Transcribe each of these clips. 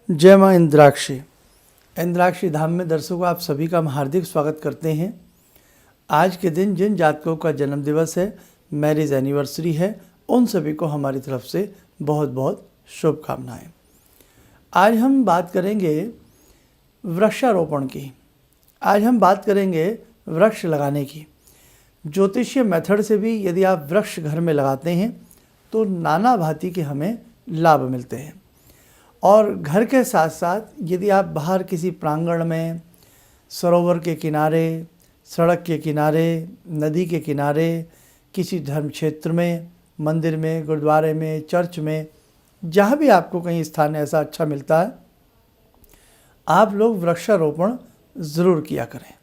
जय माँ इंद्राक्षी। इंद्राक्षी धाम में दर्शकों आप सभी का हम हार्दिक स्वागत करते हैं। आज के दिन जिन जातकों का जन्म दिवस है, मैरिज एनिवर्सरी है, उन सभी को हमारी तरफ से बहुत बहुत शुभकामनाएं। आज हम बात करेंगे वृक्षारोपण की। आज हम बात करेंगे वृक्ष लगाने की। ज्योतिषीय मेथड से भी यदि आप वृक्ष घर में लगाते हैं तो नाना भांति के हमें लाभ मिलते हैं। और घर के साथ साथ यदि आप बाहर किसी प्रांगण में, सरोवर के किनारे, सड़क के किनारे, नदी के किनारे, किसी धर्म क्षेत्र में, मंदिर में, गुरुद्वारे में, चर्च में, जहाँ भी आपको कहीं स्थान ऐसा अच्छा मिलता है, आप लोग वृक्षारोपण ज़रूर किया करें।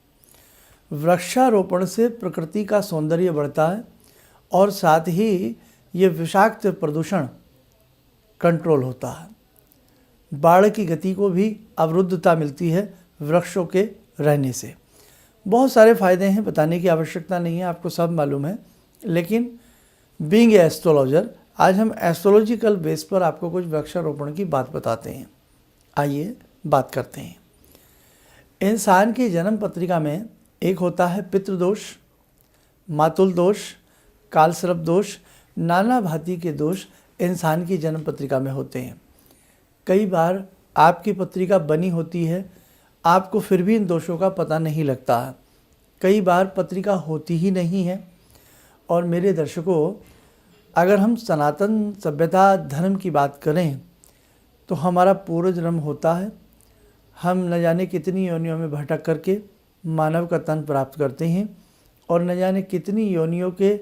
वृक्षारोपण से प्रकृति का सौंदर्य बढ़ता है और साथ ही ये विषाक्त प्रदूषण कंट्रोल होता है। बाढ़ की गति को भी अवरुद्धता मिलती है वृक्षों के रहने से। बहुत सारे फ़ायदे हैं, बताने की आवश्यकता नहीं है, आपको सब मालूम है। लेकिन बीइंग ए एस्ट्रोलॉजर, आज हम एस्ट्रोलॉजिकल बेस पर आपको कुछ वृक्षारोपण की बात बताते हैं। आइए बात करते हैं। इंसान की जन्म पत्रिका में एक होता है पितृदोष, मातुल दोष, कालसर्प दोष, नाना भांति के दोष इंसान की जन्म पत्रिका में होते हैं। कई बार आपकी पत्रिका बनी होती है, आपको फिर भी इन दोषों का पता नहीं लगता है। कई बार पत्रिका होती ही नहीं है। और मेरे दर्शकों, अगर हम सनातन सभ्यता धर्म की बात करें तो हमारा पूर्व जन्म होता है। हम न जाने कितनी योनियों में भटक करके मानव का तन प्राप्त करते हैं और न जाने कितनी योनियों के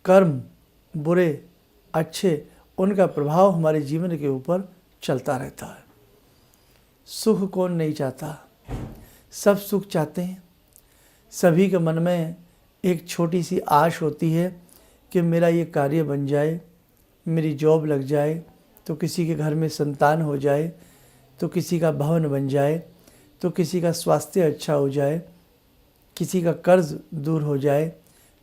कर्म, बुरे अच्छे, उनका प्रभाव हमारे जीवन के ऊपर चलता रहता है। सुख कौन नहीं चाहता, सब सुख चाहते हैं। सभी के मन में एक छोटी सी आश होती है कि मेरा ये कार्य बन जाए, मेरी जॉब लग जाए, तो किसी के घर में संतान हो जाए, तो किसी का भवन बन जाए, तो किसी का स्वास्थ्य अच्छा हो जाए, किसी का कर्ज दूर हो जाए,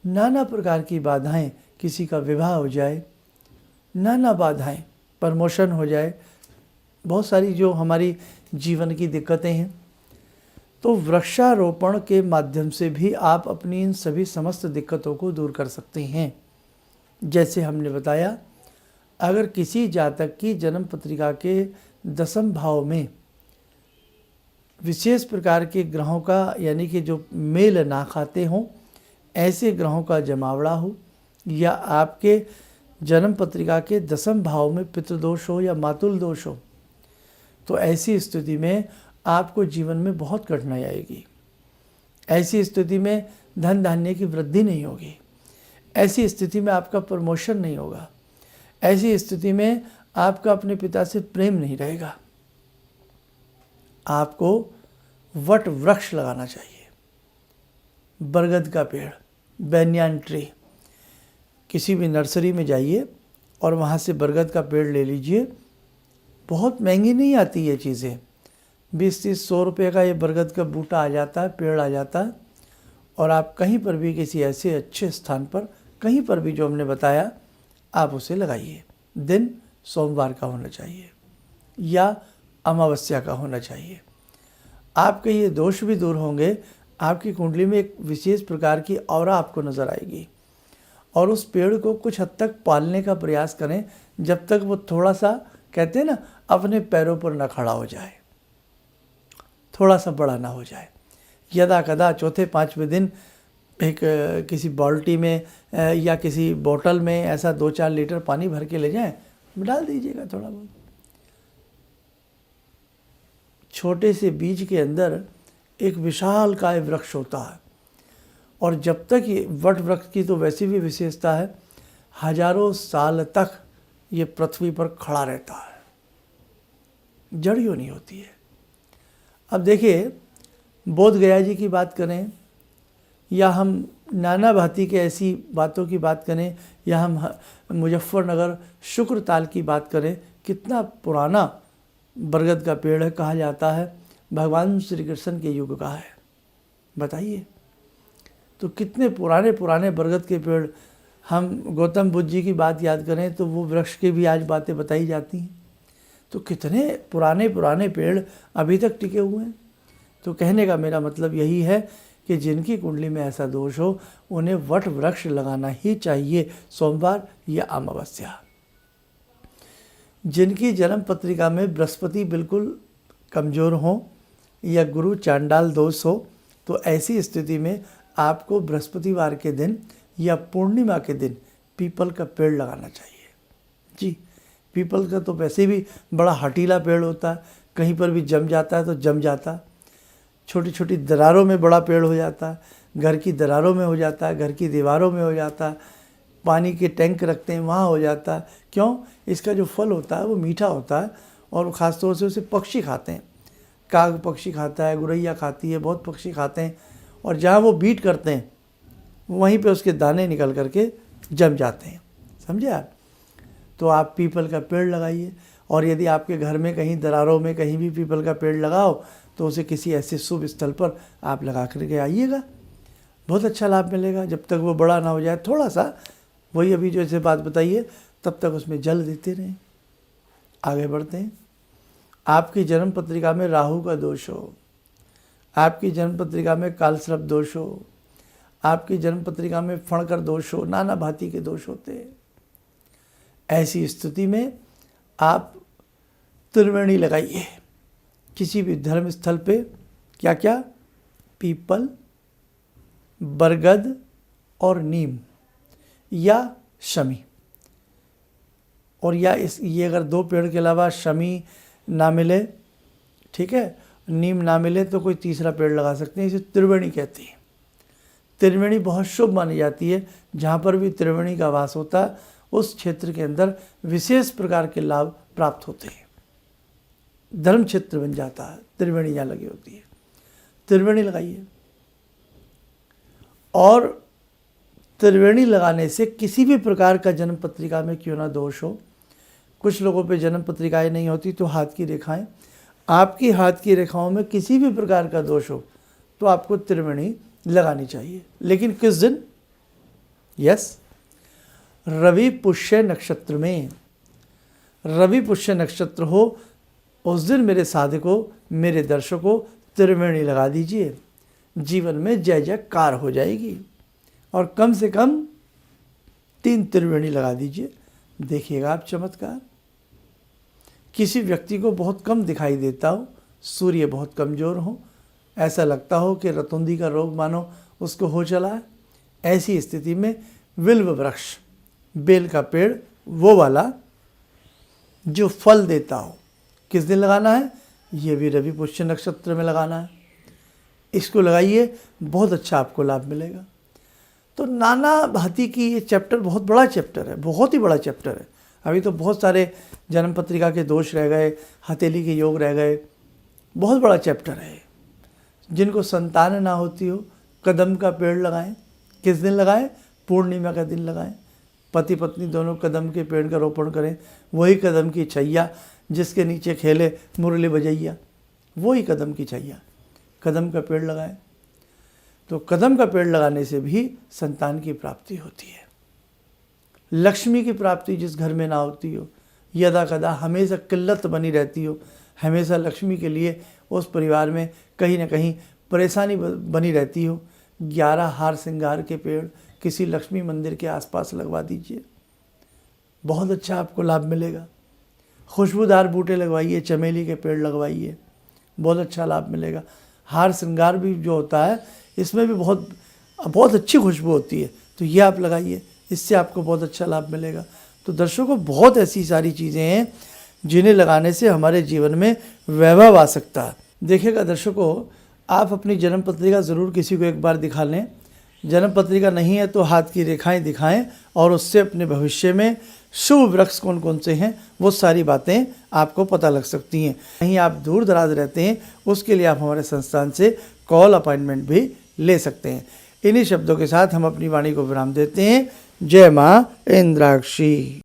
नाना प्रकार की बाधाएं, किसी का विवाह हो जाए, नाना बाधाएं, प्रमोशन हो जाए, बहुत सारी जो हमारी जीवन की दिक्कतें हैं। तो वृक्षारोपण के माध्यम से भी आप अपनी इन सभी समस्त दिक्कतों को दूर कर सकते हैं। जैसे हमने बताया, अगर किसी जातक की जन्म पत्रिका के 10वें भाव में विशेष प्रकार के ग्रहों का, यानी कि जो मेल ना खाते हों, ऐसे ग्रहों का जमावड़ा हो, या आपके जन्म पत्रिका के 10वें भाव में पितृदोष हो या मातुल दोष हो, तो ऐसी स्थिति में आपको जीवन में बहुत कठिनाई आएगी। ऐसी स्थिति में धन धान्य की वृद्धि नहीं होगी। ऐसी स्थिति में आपका प्रमोशन नहीं होगा। ऐसी स्थिति में आपका अपने पिता से प्रेम नहीं रहेगा। आपको वट वृक्ष लगाना चाहिए, बरगद का पेड़, बैनियान ट्री। किसी भी नर्सरी में जाइए और वहाँ से बरगद का पेड़ ले लीजिए। बहुत महंगी नहीं आती ये चीज़ें, 20-30-100 रुपये का ये बरगद का बूटा आ जाता है, पेड़ आ जाता है। और आप कहीं पर भी किसी ऐसे अच्छे स्थान पर, कहीं पर भी जो हमने बताया, आप उसे लगाइए। दिन सोमवार का होना चाहिए या अमावस्या का होना चाहिए। आपके ये दोष भी दूर होंगे। आपकी कुंडली में एक विशेष प्रकार की ऑरा आपको नज़र आएगी। और उस पेड़ को कुछ हद तक पालने का प्रयास करें, जब तक वो थोड़ा सा, कहते हैं ना, अपने पैरों पर न खड़ा हो जाए, थोड़ा सा बड़ा ना हो जाए। यदा कदा चौथे पाँचवें दिन एक किसी बाल्टी में या किसी बोतल में ऐसा 2-4 लीटर पानी भर के ले जाएं, डाल दीजिएगा थोड़ा बहुत। छोटे से बीज के अंदर एक विशालकाय वृक्ष होता है। और जब तक ये वट वृक्ष की तो वैसी भी विशेषता है, हजारों साल तक ये पृथ्वी पर खड़ा रहता है, जड़ योनि होती है। अब देखिए, बोध गया जी की बात करें या हम नाना भांति के ऐसी बातों की बात करें, या हम मुजफ्फरनगर शुक्रताल की बात करें, कितना पुराना बरगद का पेड़ है। कहा जाता है भगवान श्री कृष्ण के युग का है। बताइए, तो कितने पुराने पुराने बरगद के पेड़। हम गौतम बुद्ध जी की बात याद करें तो वो वृक्ष की भी आज बातें बताई जाती हैं। तो कितने पुराने पुराने पेड़ अभी तक टिके हुए हैं। तो कहने का मेरा मतलब यही है कि जिनकी कुंडली में ऐसा दोष हो उन्हें वट वृक्ष लगाना ही चाहिए सोमवार या अमावस्या। जिनकी जन्म पत्रिका में बृहस्पति बिल्कुल कमज़ोर हो या गुरु चांडाल दोष हो, तो ऐसी स्थिति में आपको बृहस्पतिवार के दिन या पूर्णिमा के दिन पीपल का पेड़ लगाना चाहिए। जी, पीपल का तो वैसे भी बड़ा हटीला पेड़ होता है, कहीं पर भी जम जाता है तो जम जाता है, छोटी छोटी दरारों में बड़ा पेड़ हो जाता है, घर की दरारों में हो जाता है, घर की दीवारों में हो जाता है, पानी के टैंक रखते हैं वहाँ हो जाता है। क्यों? इसका जो फल होता है वो मीठा होता है और ख़ास तौर से उसे पक्षी खाते हैं। काग पक्षी खाता है, गुरैया खाती है, बहुत पक्षी खाते हैं, और जहाँ वो बीट करते हैं वहीं पे उसके दाने निकल करके जम जाते हैं। समझे आप? तो आप पीपल का पेड़ लगाइए, और यदि आपके घर में कहीं दरारों में कहीं भी पीपल का पेड़ लगाओ तो उसे किसी ऐसे शुभ स्थल पर आप लगा करके आइएगा, बहुत अच्छा लाभ मिलेगा। जब तक वो बड़ा ना हो जाए, थोड़ा सा वही अभी जो ऐसे बात बताइए, तब तक उसमें जल देते रहें। आगे बढ़ते हैं। आपकी जन्म पत्रिका में राहु का दोष हो, आपकी जन्म पत्रिका में कालसर्प दोष हो, आपकी जन्म पत्रिका में फणकर दोष हो, नाना भांति के दोष होते हैं, ऐसी स्थिति में आप त्रिवेणी लगाइए किसी भी धर्म स्थल पे। क्या क्या? पीपल, बरगद और नीम या शमी। और या ये अगर दो पेड़ के अलावा शमी ना मिले, ठीक है, नीम ना मिले, तो कोई तीसरा पेड़ लगा सकते हैं। इसे त्रिवेणी कहते हैं। त्रिवेणी बहुत शुभ मानी जाती है। जहाँ पर भी त्रिवेणी का वास होता है उस क्षेत्र के अंदर विशेष प्रकार के लाभ प्राप्त होते हैं, धर्म क्षेत्र बन जाता है। त्रिवेणी जहाँ लगी होती है, त्रिवेणी लगाइए। और त्रिवेणी लगाने से किसी भी प्रकार का जन्म पत्रिका में क्यों ना दोष हो, कुछ लोगों पे जन्म पत्रिकाएं नहीं होती तो हाथ की रेखाएं, आपकी हाथ की रेखाओं में किसी भी प्रकार का दोष हो तो आपको त्रिवेणी लगानी चाहिए। लेकिन किस दिन? यस, रवि पुष्य नक्षत्र में। रवि पुष्य नक्षत्र हो उस दिन मेरे साधकों, मेरे दर्शकों, त्रिवेणी लगा दीजिए, जीवन में जय जयकार हो जाएगी। और कम से कम 3 त्रिवेणी लगा दीजिए, देखिएगा आप चमत्कार। किसी व्यक्ति को बहुत कम दिखाई देता हो, सूर्य बहुत कमज़ोर हो, ऐसा लगता हो कि रतुंधी का रोग मानो उसको हो चला है, ऐसी स्थिति में विल्व वृक्ष, बेल का पेड़, वो वाला जो फल देता हो, किस दिन लगाना है? ये भी रवि पुष्य नक्षत्र में लगाना है। इसको लगाइए, बहुत अच्छा आपको लाभ मिलेगा। तो नाना भांति की ये चैप्टर बहुत बड़ा चैप्टर है, बहुत ही बड़ा चैप्टर है। अभी तो बहुत सारे जन्म पत्रिका के दोष रह गए, हथेली के योग रह गए, बहुत बड़ा चैप्टर है। जिनको संतान ना होती हो, कदम का पेड़ लगाएं। किस दिन लगाएं? पूर्णिमा का दिन लगाएं। पति पत्नी दोनों कदम के पेड़ का रोपण करें। वही कदम की छैया जिसके नीचे खेले मुरली बजैया, वही कदम की छैया, कदम का पेड़ लगाएं। तो कदम का पेड़ लगाने से भी संतान की प्राप्ति होती है। लक्ष्मी की प्राप्ति जिस घर में ना होती हो, यदा कदा हमेशा किल्लत बनी रहती हो, हमेशा लक्ष्मी के लिए उस परिवार में कहीं ना कहीं परेशानी बनी रहती हो, 11 हार श्रृंगार के पेड़ किसी लक्ष्मी मंदिर के आसपास लगवा दीजिए, बहुत अच्छा आपको लाभ मिलेगा। खुशबूदार बूटे लगवाइए, चमेली के पेड़ लगवाइए, बहुत अच्छा लाभ मिलेगा। हार श्रृंगार भी जो होता है इसमें भी बहुत अच्छी खुशबू होती है, तो ये आप लगाइए, इससे आपको बहुत अच्छा लाभ मिलेगा। तो दर्शकों, बहुत ऐसी सारी चीज़ें हैं जिन्हें लगाने से हमारे जीवन में वैभव आ सकता है। देखिएगा दर्शकों, आप अपनी जन्म पत्रिका ज़रूर किसी को एक बार दिखा लें। जन्म पत्रिका नहीं है तो हाथ की रेखाएं दिखाएं और उससे अपने भविष्य में शुभ वृक्ष कौन कौन से हैं वो सारी बातें आपको पता लग सकती हैं। कहीं आप दूर दराज रहते हैं, उसके लिए आप हमारे संस्थान से कॉल अपॉइंटमेंट भी ले सकते हैं। इन्हीं शब्दों के साथ हम अपनी वाणी को विराम देते हैं। जय माँ इंद्राक्षी।